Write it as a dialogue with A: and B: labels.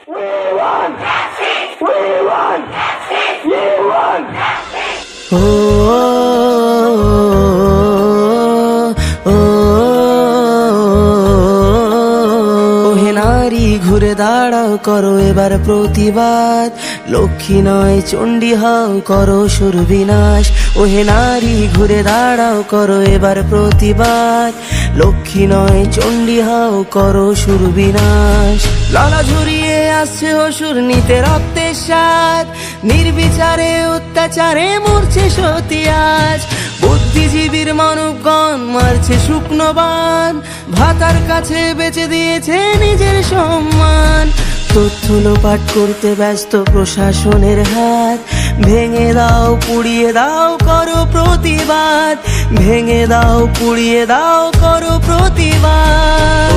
A: We want justice. We want justice. We want justice.
B: ওহে নারী ঘুরে দাঁড়াও করো এবার প্রতিবাদ, লক্ষ্মী নয় চণ্ডী হও করো সুরবিনাশ। ওহে নারী ঘুরে দাঁড়াও করো এবার প্রতিবাদ, লক্ষ্মী নয় চণ্ডী হও করো সুরবিনাশ। লালা ঝরিয়ে আসছে অসুর নিতে রক্তের স্বাদ, নির্বিচারে অত্যাচারে মরছে সতী আজ। বুদ্ধিজীবীর মানবগণ মারছে শুকনো বান, ভাতার কাছে বেচে দিয়েছে নিজের সম্মান। তথ্য লোপাট করতে ব্যস্ত প্রশাসনের হাত, ভেঙে দাও পুড়িয়ে দাও করো প্রতিবাদ, ভেঙে দাও পুড়িয়ে দাও করো প্রতিবাদ।